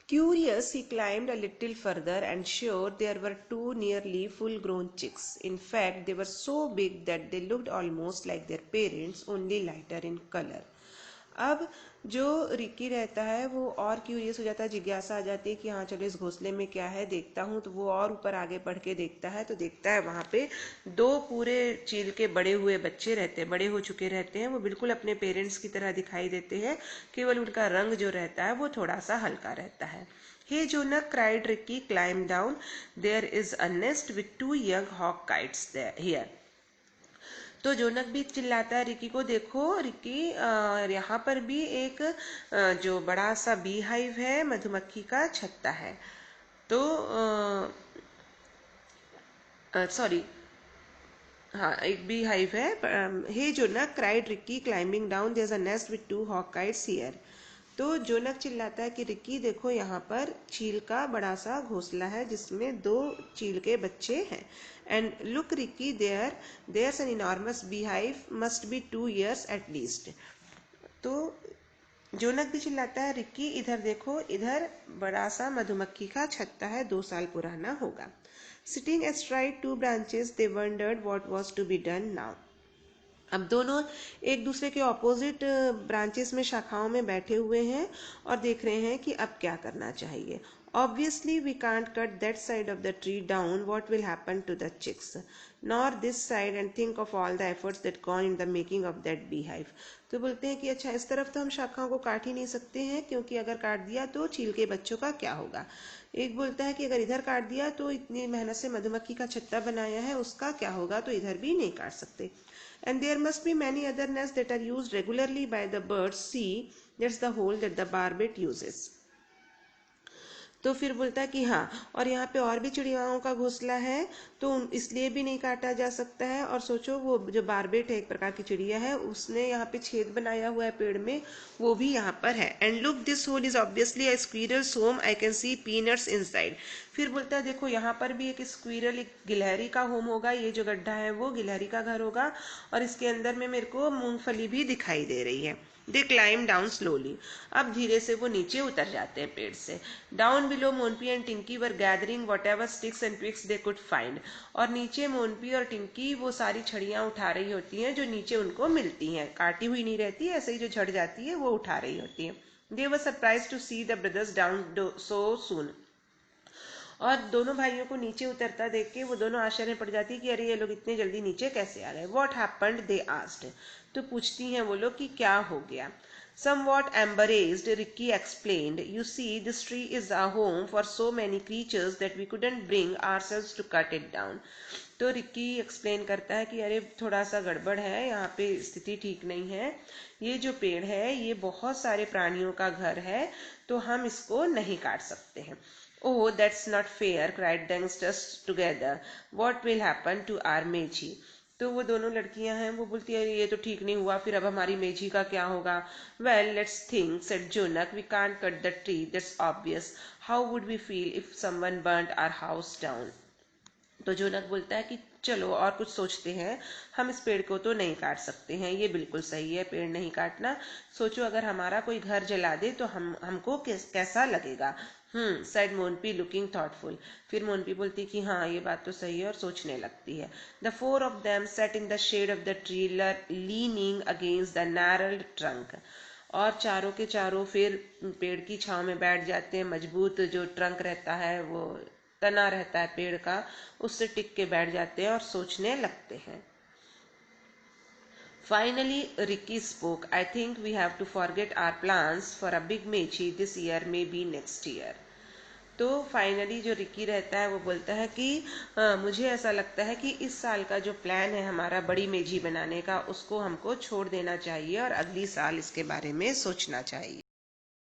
Curious, he climbed a little further and sure there were two nearly full-grown chicks. In fact, they were so big that they looked almost like their parents, only lighter in color. अब जो Ricky रहता है वो और curious हो जाता है, जिज्ञासा आ जाती है कि हाँ चलो इस घोंसले में क्या है देखता हूँ। तो वो और ऊपर आगे बढ़ के देखता है तो देखता है वहाँ पे दो पूरे चील के बड़े हुए बच्चे रहते हैं, बड़े हो चुके रहते हैं। वो बिल्कुल अपने पेरेंट्स की तरह दिखाई देते हैं, केवल उनका रंग जो रहता है वो थोड़ा सा हल्का रहता है। Hey Jonah, cried Ricky, climb down. There is a nest with two young hawk kites there here. तो जोनक भी चिल्लाता है रिकी को, देखो रिकी यहाँ पर भी एक जो बड़ा सा बी हाइव है, मधुमक्खी का छत्ता है। तो सॉरी, हाँ एक बी हाइव है। Hey Jonak, cried Ricky, climbing down, there is a nest with two hawk kites here. तो जोनक चिल्लाता है कि रिकी देखो यहाँ पर चील का बड़ा सा घोंसला है जिसमें दो चील के बच्चे हैं। And look Ricky, there's an enormous bee hive, must be 2 years at least. तो जोनक भी चिल्लाता है रिकी इधर देखो, इधर बड़ा सा मधुमक्खी का छत्ता है, 2 साल पुराना होगा। Sitting astride 2 branches, they wondered what was to be done now. अब दोनों एक दूसरे के ऑपोजिट ब्रांचेस में, शाखाओं में बैठे हुए हैं और देख रहे हैं कि अब क्या करना चाहिए। Obviously we can't cut that side of the tree down. What will happen to the chicks? Nor this side, and think of all the efforts that gone in the making of that beehive. तो बोलते हैं कि अच्छा इस तरफ तो हम शाखाओं को काट ही नहीं सकते हैं, क्योंकि अगर काट दिया तो चील के बच्चों का क्या होगा। एक बोलता है कि अगर इधर काट दिया तो इतनी मेहनत से मधुमक्खी का छत्ता बनाया है उसका क्या होगा, तो इधर भी नहीं काट सकते। And there must be many other nests that are used regularly by the birds. See, that's the hole that the barbet uses. तो फिर बोलता है कि हाँ, और यहाँ पे और भी चिड़ियाओं का घोंसला है तो इसलिए भी नहीं काटा जा सकता है। और सोचो वो जो बारबेट है, एक प्रकार की चिड़िया है, उसने यहाँ पे छेद बनाया हुआ है पेड़ में, वो भी यहाँ पर है। And look, this hole is obviously a squirrel's home, I can see peanuts inside. फिर बोलता है देखो यहाँ पर भी एक स्क्विरल, एक गिलहरी का होम होगा, ये जो गड्ढा है वो गिलहरी का घर होगा, और इसके अंदर में मेरे को मूंगफली भी दिखाई दे रही है। दे क्लाइम डाउन स्लोली। अब धीरे से वो नीचे उतर जाते हैं पेड़ से। Down below Monpi and Tinki were gathering whatever sticks and twigs they could find. और नीचे मोनपी और टिंकी वो सारी छड़ियाँ उठा रही होती हैं जो नीचे उनको मिलती हैं, काटी हुई नहीं रहती है, ऐसे ही जो झड़ जाती है वो उठा रही होती है। They were surprise to see the brothers down so soon. और दोनों भाइयों को नीचे उतरता देख के वो दोनों आश्चर्य में पड़ जाती है कि अरे ये लोग इतने जल्दी नीचे कैसे आ गए। What happened, they asked. तो पूछती हैं वो लोग कि क्या हो गया। Somewhat embarrassed, Ricky explained, "You see, this tree is a home for so many creatures that we couldn't bring ourselves to cut it down." तो रिक्की एक्सप्लेन करता है कि अरे थोड़ा सा गड़बड़ है, यहाँ पे स्थिति ठीक नहीं है, ये जो पेड़ है ये बहुत सारे प्राणियों का घर है, तो हम इसको नहीं काट सकते हैं। Oh, that's not fair, cried the youngsters together. What will happen to our Meiji? तो वो दोनों लड़कियां हैं, वो बोलती है ये तो ठीक नहीं हुआ, फिर अब हमारी मेजी का क्या होगा। Well, let's think, said Jonak. We can't cut the tree, that's obvious. How would we feel if someone burnt our house down? तो जोनक बोलता है कि चलो और कुछ सोचते हैं, हम इस पेड़ को तो नहीं काट सकते हैं, ये बिल्कुल सही है, पेड़ नहीं काटना। सोचो अगर हमारा कोई घर जला दे तो हमको कैसा लगेगा। said Monpi looking thoughtful. फिर मोनपी बोलती कि हाँ ये बात तो सही है, और सोचने लगती है। The 4 of them sat in the shade of the tree, leaning against the narrow trunk. और चारों के चारों फिर पेड़ की छांव में बैठ जाते हैं। मजबूत जो ट्रंक रहता है, वो तना रहता है पेड़ का, उससे टिक के बैठ जाते हैं और सोचने लगते हैं। Finally, Ricky spoke. I think we have to forget our plans for a big mechi this year, maybe next year. तो फाइनली जो रिकी रहता है वो बोलता है कि मुझे ऐसा लगता है कि इस साल का जो प्लान है हमारा बड़ी मेजी बनाने का, उसको हमको छोड़ देना चाहिए और अगली साल इसके बारे में सोचना चाहिए।